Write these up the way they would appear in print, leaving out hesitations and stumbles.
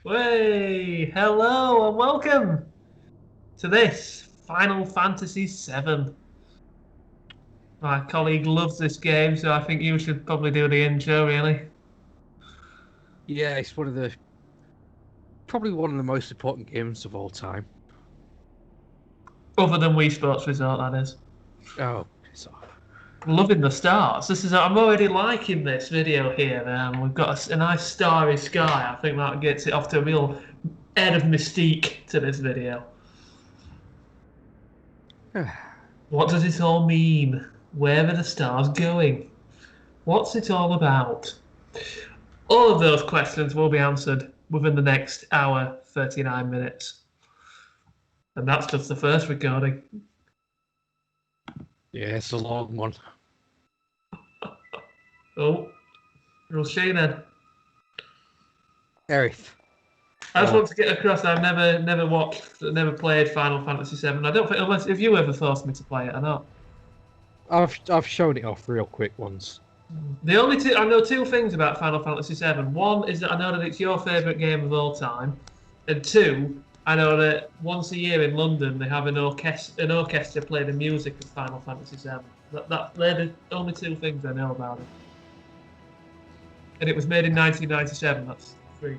Hey, hello and welcome to this Final Fantasy VII. My colleague loves this game, so I think you should probably do the intro, really. Yeah, it's probably one of the most important games of all time. Other than Wii Sports Resort, that is. Oh, piss off. Loving the stars. I'm already liking this video here. We've got a nice starry sky. I think that gets it off to a real air of mystique to this video. What does it all mean? Where are the stars going? What's it all about? All of those questions will be answered within the next hour, 39 minutes. And that's just the first recording. Yeah, it's a long one. Oh, we'll see then. Aerith. I just want to get across that I've never played Final Fantasy VII. I don't think, unless if you ever forced me to play it or not. I've shown it off real quick once. The only two I know two things about Final Fantasy VII. One is that I know that it's your favourite game of all time, and two, I know that once a year in London they have an orchestra play the music of Final Fantasy VII. They're the only two things I know about it. And it was made in 1997. That's three.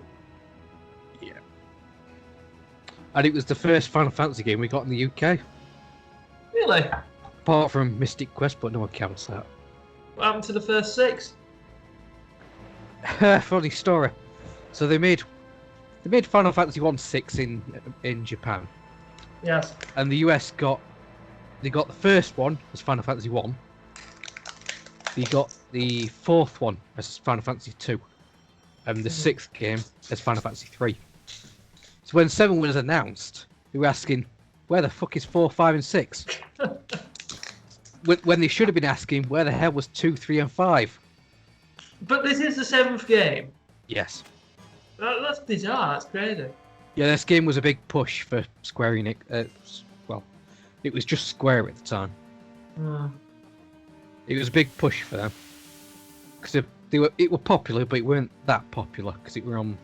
Yeah. And it was the first Final Fantasy game we got in the UK. Really? Apart from Mystic Quest, but no one counts that. What happened to the first six? Funny story. So they made Final Fantasy 6 in Japan. Yes. And the US got the first one as Final Fantasy 1. They got the fourth one as Final Fantasy 2. And the sixth game as Final Fantasy 3. So when 7 was announced, they were asking, where the fuck is 4, 5 and 6? When they should have been asking, where the hell was 2, 3 and 5? But this is the seventh game. Yes. That's bizarre. That's crazy. Yeah, this game was a big push for Square Enix. Well, it was just Square at the time. It was a big push for them. Because it were popular, but it weren't that popular. Because it were on...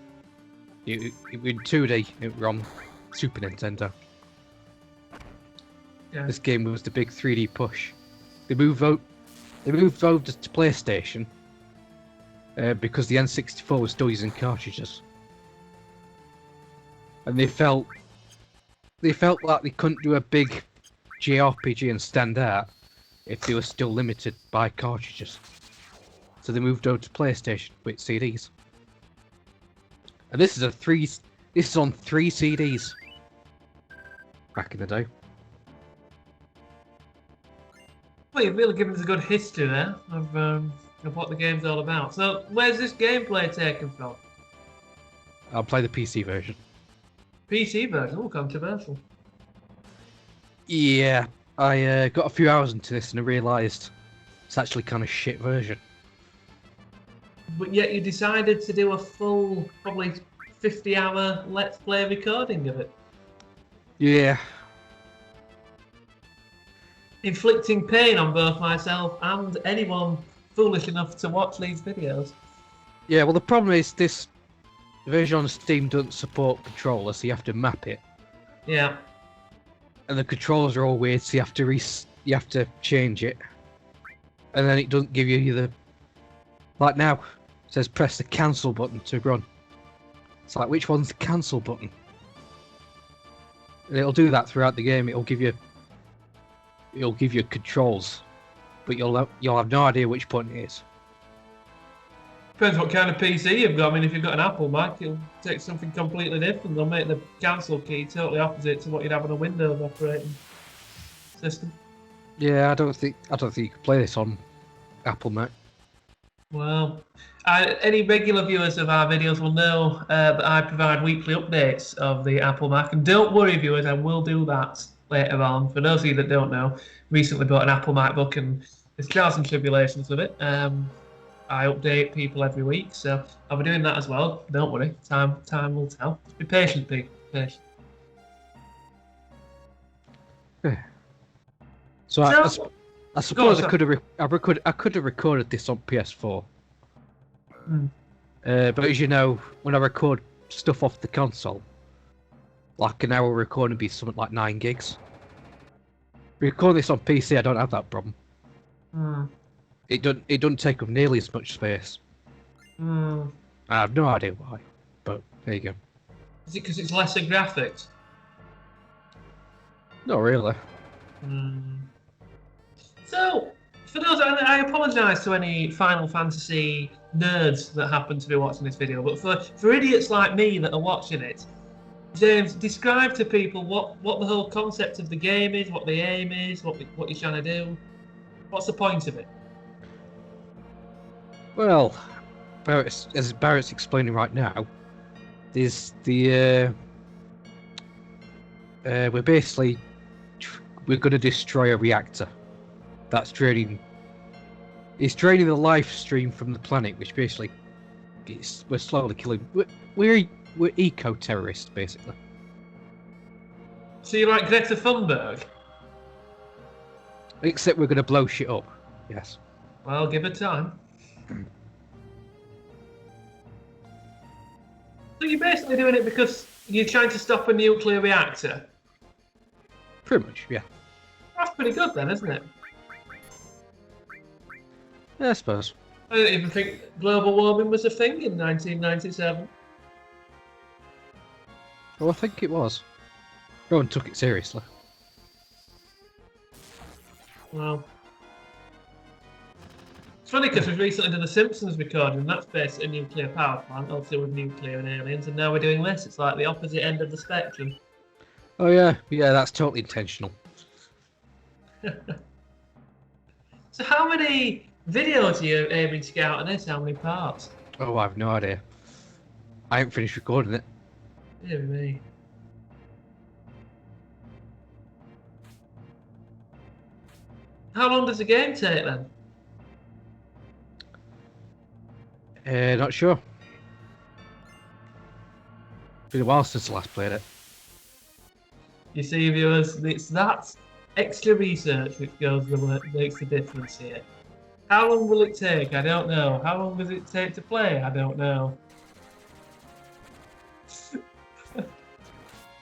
It were in 2D, it were on Super Nintendo. Yeah. This game was the big 3D push. They moved over to PlayStation because the N64 was still using cartridges, and they felt like they couldn't do a big JRPG and stand out if they were still limited by cartridges. So they moved over to PlayStation with CDs, and this is on 3 CDs back in the day. Well, you've really given us a good history there of what the game's all about. So, where's this gameplay taken from? I'll play the PC version. PC version? Oh, controversial. Yeah, I got a few hours into this and I realised it's actually kind of shit version. But yet you decided to do a full, probably 50-hour Let's Play recording of it. Yeah. Inflicting pain on both myself and anyone foolish enough to watch these videos. Yeah, well the problem is this version on Steam doesn't support controllers, so you have to map it. Yeah. And the controls are all weird, so you have to change it. And then it doesn't give you the... Like now, it says press the cancel button to run. It's like, which one's the cancel button? And it'll do that throughout the game. It'll give you controls, but you'll have no idea which button it is. Depends what kind of PC you've got. I mean, if you've got an Apple Mac, it'll take something completely different. They'll make the cancel key totally opposite to what you'd have on a Windows operating system. Yeah, I don't think you could play this on Apple Mac. Well, any regular viewers of our videos will know that I provide weekly updates of the Apple Mac, and don't worry, viewers, I will do that later on. For those of you that don't know, recently bought an Apple MacBook and there's trials and tribulations with it. I update people every week, so I'll be doing that as well. Don't worry, time will tell. Just be patient, people. Patient. So I suppose I could have recorded this on PS4. But as you know, when I record stuff off the console, like an hour recording would be something like 9 gigs. Recording this on PC, I don't have that problem. Hmm. It doesn't take up nearly as much space. Hmm. I have no idea why, but there you go. Is it because it's lesser graphics? Not really. Hmm. So, for those, I apologise to any Final Fantasy nerds that happen to be watching this video, but for idiots like me that are watching it, James, describe to people what the whole concept of the game is, what the aim is, what you're trying to do. What's the point of it? Well, as Barrett's explaining right now, there's the we're going to destroy a reactor that's draining. It's draining the life stream from the planet, which basically we're slowly killing. We're eco-terrorists, basically. So you're like Greta Thunberg? Except we're going to blow shit up. Yes. Well, give it time. So you're basically doing it because you're trying to stop a nuclear reactor? Pretty much, yeah. That's pretty good then, isn't it? Yeah, I suppose. I didn't even think global warming was a thing in 1997. Well, I think it was. No one took it seriously. Well, it's funny because we've recently done a Simpsons recording, and that's based on a nuclear power plant, also with nuclear and aliens, and now we're doing this. It's like the opposite end of the spectrum. Oh yeah, that's totally intentional. So how many videos are you aiming to get out of this? How many parts? Oh, I have no idea. I haven't finished recording it. Dear me. How long does the game take then? Not sure. Been a while since I last played it. You see, viewers, it's that extra research which makes the difference here. How long will it take? I don't know. How long does it take to play? I don't know.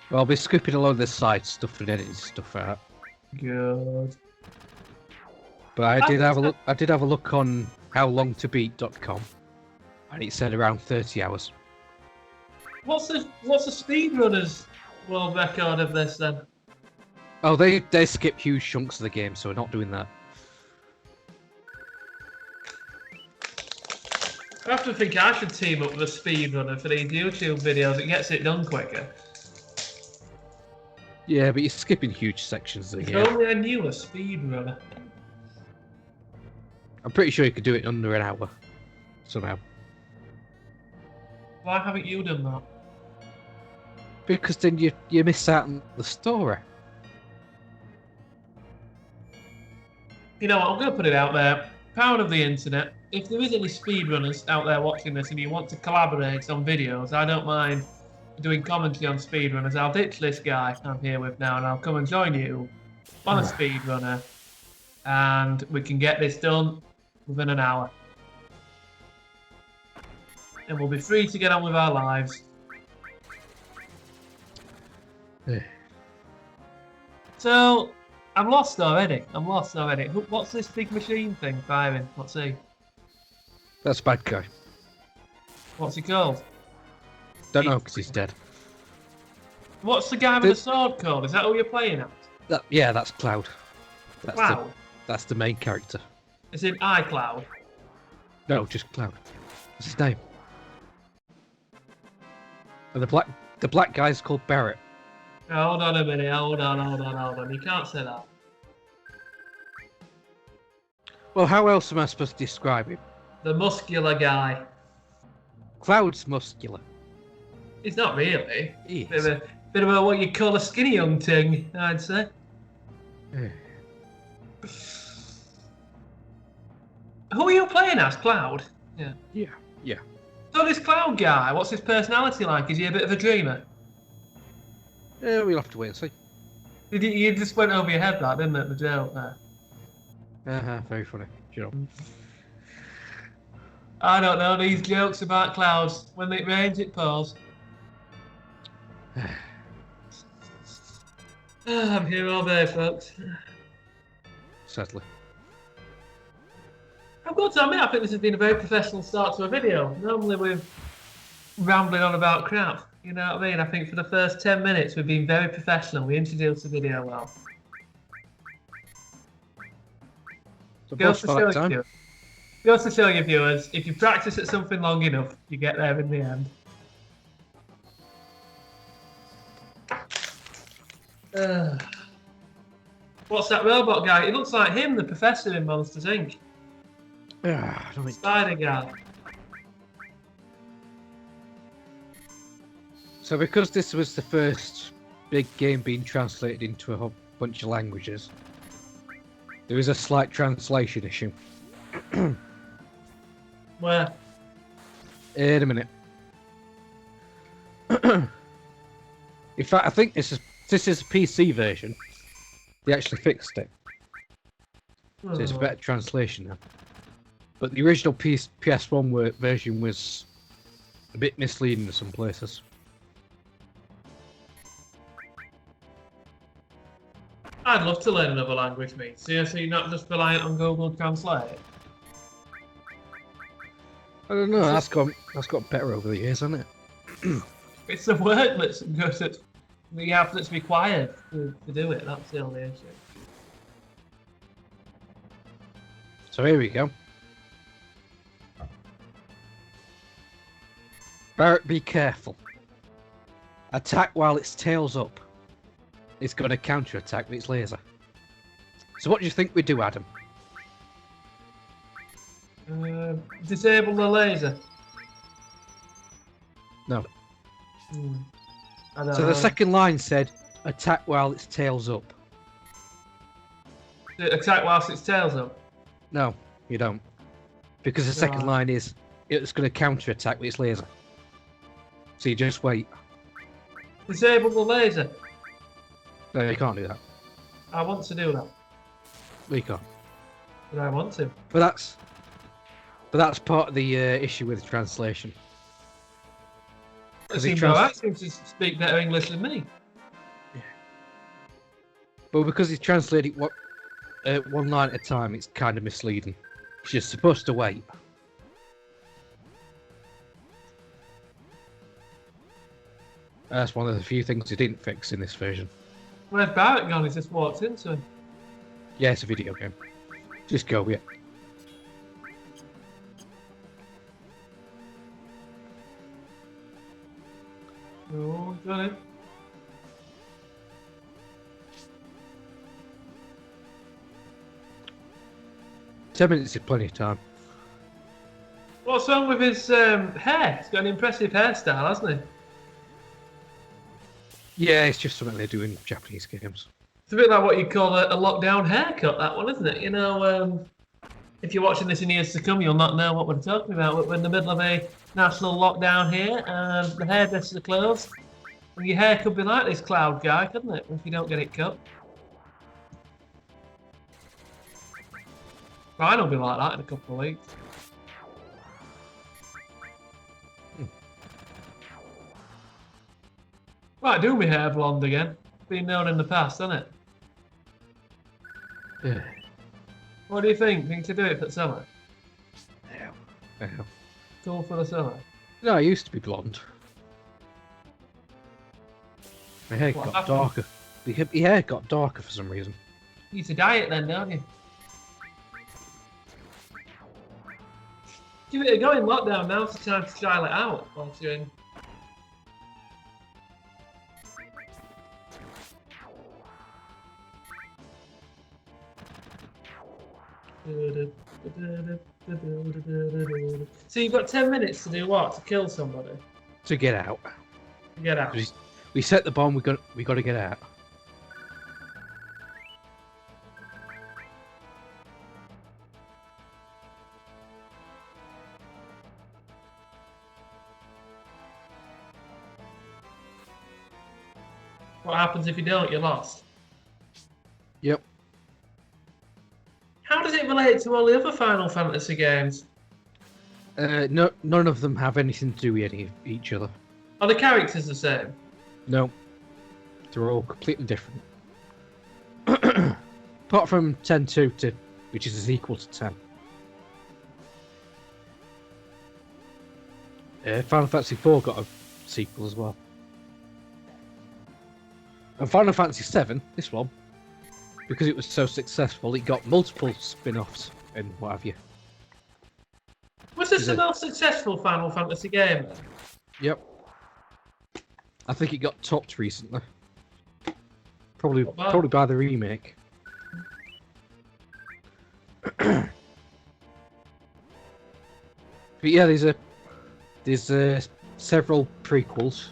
Well, I'll be skipping a lot of the side stuff and editing stuff out. Good. But I did have a look. I did have a look on howlongtobeat.com, and it said around 30 hours. What's the speedrunner's world record of this then? Oh, they skip huge chunks of the game, so we're not doing that. I have to think I should team up with a speedrunner for these YouTube videos. It gets it done quicker. Yeah, but you're skipping huge sections of the If game. only I knew a speedrunner. I'm pretty sure you could do it in under an hour, somehow. Why haven't you done that? Because then you miss out on the story. You know what, I'm going to put it out there. Power of the internet. If there is any speedrunners out there watching this and you want to collaborate on videos, I don't mind doing commentary on speedrunners. I'll ditch this guy I'm here with now and I'll come and join you on a speedrunner and we can get this done within an hour. And we'll be free to get on with our lives. So, I'm lost already. What's this big machine thing firing? Let's see. That's a bad guy. What's he called? Don't know because he's dead. What's the guy with the sword called? Is that who you're playing at? Yeah, that's Cloud. Cloud? That's the main character. Is it iCloud? No, just Cloud. That's his name. And the black guy's called Barrett. Hold on a minute. Hold on. You can't say that. Well, how else am I supposed to describe him? The muscular guy. Cloud's muscular. He's not really. He Bit is. of a what you call a skinny young thing, I'd say. Who are you playing as, Cloud? Yeah. Yeah. So this Cloud guy, what's his personality like? Is he a bit of a dreamer? We'll have to wait and see. You just went over your head, that didn't it? The joke there. Very funny. You know. I don't know these jokes about clouds. When it rains, it pours. I'm here all day, folks. Sadly. I've got to admit, I think this has been a very professional start to a video. Normally we're rambling on about crap. You know what I mean? I think for the first 10 minutes we've been very professional. We introduced the video well. Goes to show you viewers, if you practice at something long enough, you get there in the end. What's that robot guy? He looks like him, the professor in Monsters, Inc. Spider guy. So because this was the first big game being translated into a whole bunch of languages, there is a slight translation issue. Where? In a minute. In fact, I think this is a PC version. They actually fixed it. So it's a better translation now. But the original PS1 version was a bit misleading in some places. I'd love to learn another language, mate. Seriously, not just reliant on Google Translate. I don't know. That's got better over the years, hasn't it? It's the work that's the effort that's required to do it. That's the only issue. So here we go. Barrett, be careful. Attack while its tail's up. It's going to counter-attack with its laser. So what do you think we do, Adam? Disable the laser. No. I don't So know. the second line said, attack while its tail's up. Attack whilst its tail's up. No, you don't. Because the second line is, it's going to counter-attack with its laser. So you just wait. Disable the laser. No, you can't do that. I want to do that. You can't. But I want to. But that's part of the issue with translation. It seems I seem to speak better English than me. Yeah. But because he's translated one line at a time, it's kind of misleading. You're supposed to wait. That's one of the few things he didn't fix in this version. Where's Barrett gone? He's just walked into him. Yeah, it's a video game. Just go with it. Oh, got it. Ten minutes is plenty of time. What's wrong with his hair? He's got an impressive hairstyle, hasn't he? Yeah, it's just something they do in Japanese games. It's a bit like what you call a lockdown haircut, that one, isn't it? You know, if you're watching this in years to come, you'll not know what we're talking about. We're in the middle of a national lockdown here, and the hairdressers are closed. And your hair could be like this Cloud guy, couldn't it, if you don't get it cut? Mine will be like that in a couple of weeks. Right, do my hair blonde again. Been known in the past, hasn't it? Yeah. What do you think? Think to do it for the summer? Yeah. Cool for the summer. No, I used to be blonde. My hair got darker. The hair got darker for some reason. You need to dye it then, don't you? Give it a go in lockdown. Now's the time to trial it out whilst you're in. So you've got 10 minutes to do what? To kill somebody? To get out. Get out. We set the bomb. We got to get out. What happens if you don't? You're lost. Yep. How does it relate to all the other Final Fantasy games? No, none of them have anything to do with each other. Are the characters the same? No, they're all completely different. Apart from 10-2, which is equal to 10. Final Fantasy IV got a sequel as well. And Final Fantasy VII, this one, because it was so successful, it got multiple spin-offs and what have you. Was this the most successful Final Fantasy game then? Yep. I think it got topped recently. Probably by the remake. But yeah, there's several prequels.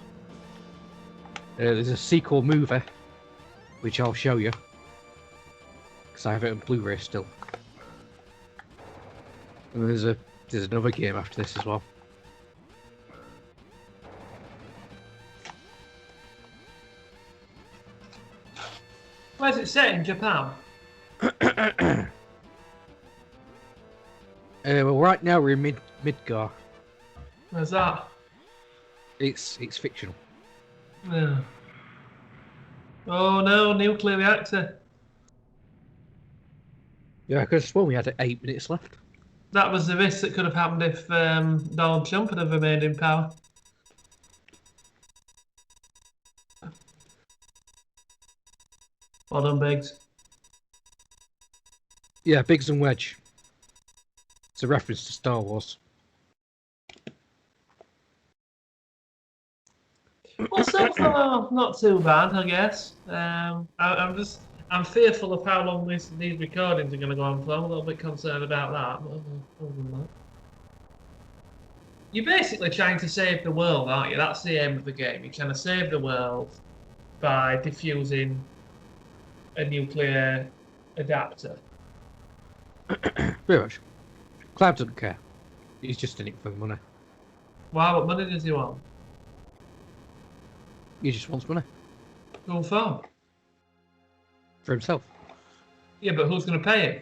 There's a sequel movie, which I'll show you, because I have it on Blu-ray still. And there's another game after this as well. Where's it set in Japan? Well, right now we're in Midgar. Where's that? It's fictional. Yeah. Oh no, nuclear reactor. Yeah, because well, we had 8 minutes left. That was the risk that could have happened if Donald Trump had remained in power. Well done, Biggs. Yeah, Biggs and Wedge. It's a reference to Star Wars. Well, so far, not too bad, I guess. I'm fearful of how long these recordings are going to go on for. I'm a little bit concerned about that. But other than that. You're basically trying to save the world, aren't you? That's the aim of the game. You're trying to save the world by diffusing a nuclear adapter. Pretty much. Cloud doesn't care. He's just in it for the money. Wow, what money does he want? He just wants money. Who for? For himself. Yeah, but who's going to pay him?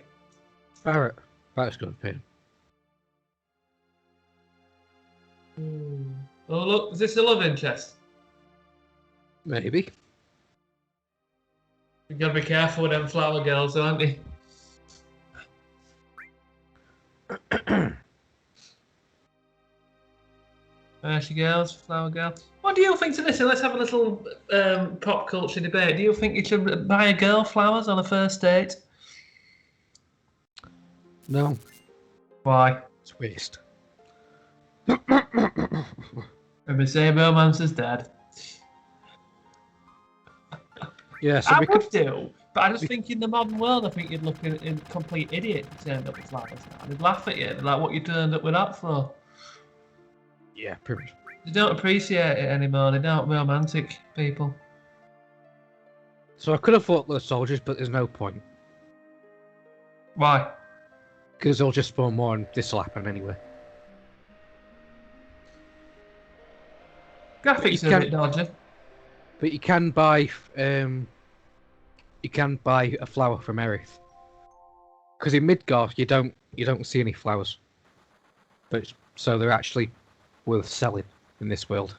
Barrett. Barrett's going to pay him. Oh, look, is this a love interest? Maybe. You've got to be careful with them flower girls, aren't you? There she goes, flower girl. What do you think to this? Let's have a little pop culture debate. Do you think you should buy a girl flowers on a first date? No. Why? It's waste. And we say romance is dead. Yeah, so I we would do, but I just think in the modern world, I think you'd look a complete idiot if you turned up with flowers now. They'd laugh at you, they'd like, what you turned up with that for? Yeah, pretty much. They don't appreciate it anymore. They don't romantic people. So I could have fought those soldiers, but there's no point. Why? Because they'll just spawn more and this will happen anyway. Graphics are a bit dodgy. But you can buy a flower from Aerith. Because in Midgar you don't see any flowers. But so they're actually worth selling in this world.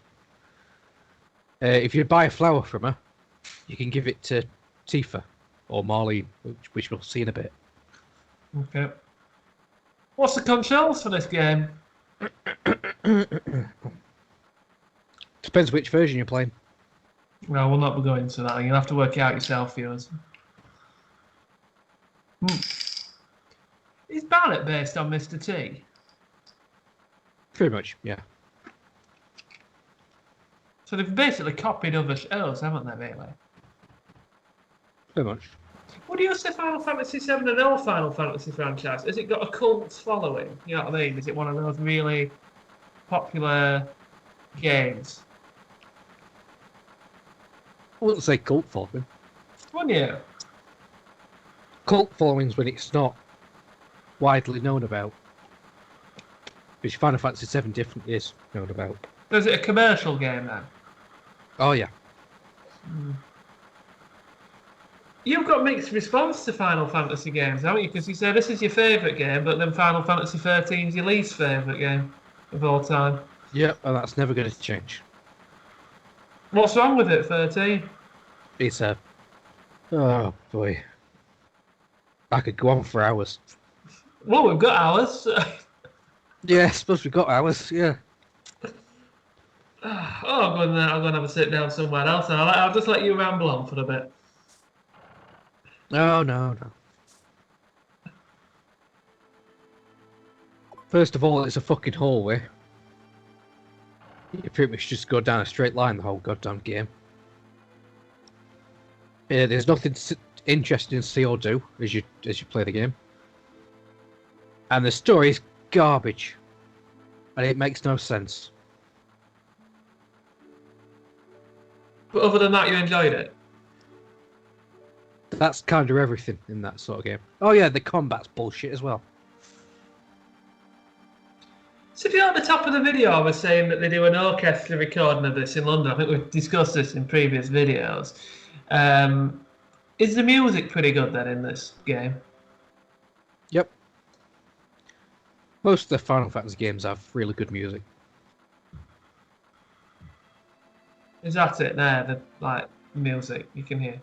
If you buy a flower from her, you can give it to Tifa or Marlene, which we'll see in a bit. Okay. What's the controls for this game? Depends which version you're playing. Well, we'll not be going into that. You'll have to work it out yourself, viewers. Is Barrett based on Mr. T? Pretty much, yeah. So they've basically copied other shows, haven't they, really? Pretty much. What do you say Final Fantasy VII and all Final Fantasy franchise? Has it got a cult following? You know what I mean? Is it one of those really popular games? I wouldn't say cult following. Wouldn't you? Cult following's when it's not widely known about. Which Final Fantasy VII definitely is known about. Is it a commercial game then? Oh yeah. You've got mixed response to Final Fantasy games, haven't you? Because you say this is your favourite game, but then Final Fantasy XIII is your least favourite game of all time. Yeah, and that's never going to change. What's wrong with it, 13? It's a... Oh, boy. I could go on for hours. Well, we've got ours. Yeah, I suppose we've got hours, yeah. Oh, I'm going to have a sit down somewhere else. And I'll just let you ramble on for a bit. No, no, no. First of all, it's a fucking hallway. You pretty much just go down a straight line the whole goddamn game. Yeah, there's nothing interesting to see or do as you play the game. And the story's garbage. And it makes no sense. But other than that, you enjoyed it? That's kind of everything in that sort of game. Oh yeah, the combat's bullshit as well. So if you're at the top of the video, I was saying that they do an orchestra recording of this in London. I think we've discussed this in previous videos. Is the music pretty good then in this game? Yep. Most of the Final Fantasy games have really good music. Is that it there, the like music you can hear?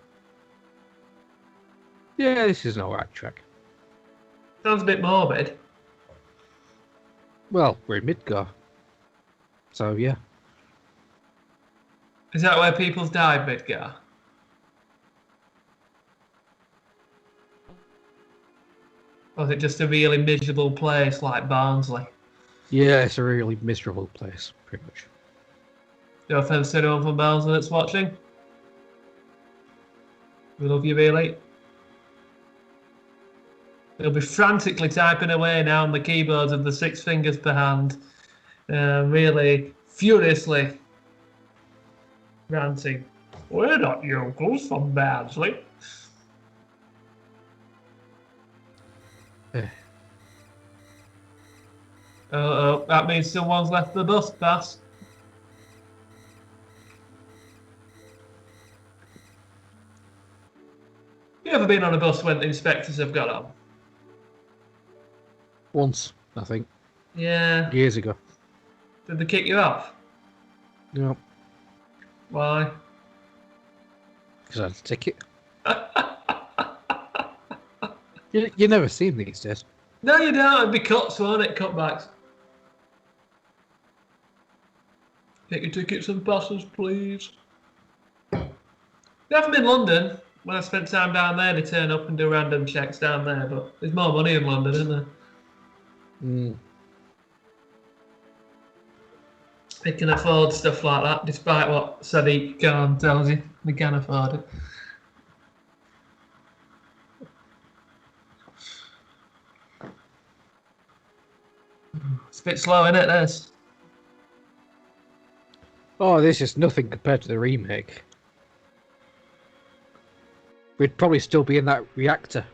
Yeah, this is an alright track. Sounds a bit morbid. Well, we're in Midgar. So yeah. Is that where people's died, Midgar? Or is it just a really miserable place like Barnsley? Yeah, it's a really miserable place, pretty much. No offence to anyone from Barnsley that's watching. We love you, really. They'll be frantically typing away now on the keyboards of the 6 fingers per hand. Really furiously ranting. We're not yokels from Barnsley. Oh, that means someone's left the bus pass. You ever been on a bus when the inspectors have got on? Once, I think. Yeah. Years ago. Did they kick you off? No. Why? Because I had a ticket. You never see them these days. No, you don't. It'd be cuts, won't it? Cutbacks. Get your tickets and passes, please. They have them in London. When I spent time down there, they turn up and do random checks down there. But there's more money in London, isn't there? Mm. They can afford stuff like that, despite what Sadiq Khan tells you. They can afford it. It's a bit slow, isn't it, this? Oh, this is nothing compared to the remake. We'd probably still be in that reactor.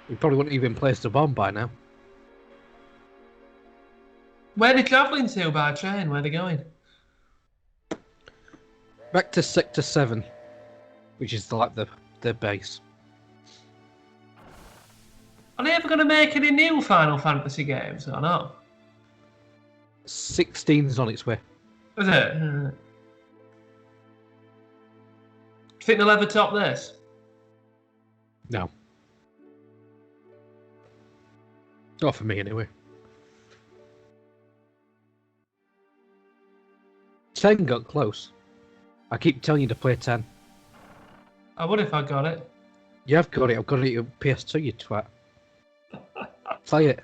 We probably wouldn't even placed a bomb by now. Where are they travelling to by train? Where are they going? Back to Sector 7, which is like the base. Are they ever going to make any new Final Fantasy games or not? 16's on its way. Is it? Do you think they'll ever top this? No. Not for me, anyway. 10 got close. I keep telling you to play 10. I would if I got it. You have got it. I've got it on PS2, you twat. Play it.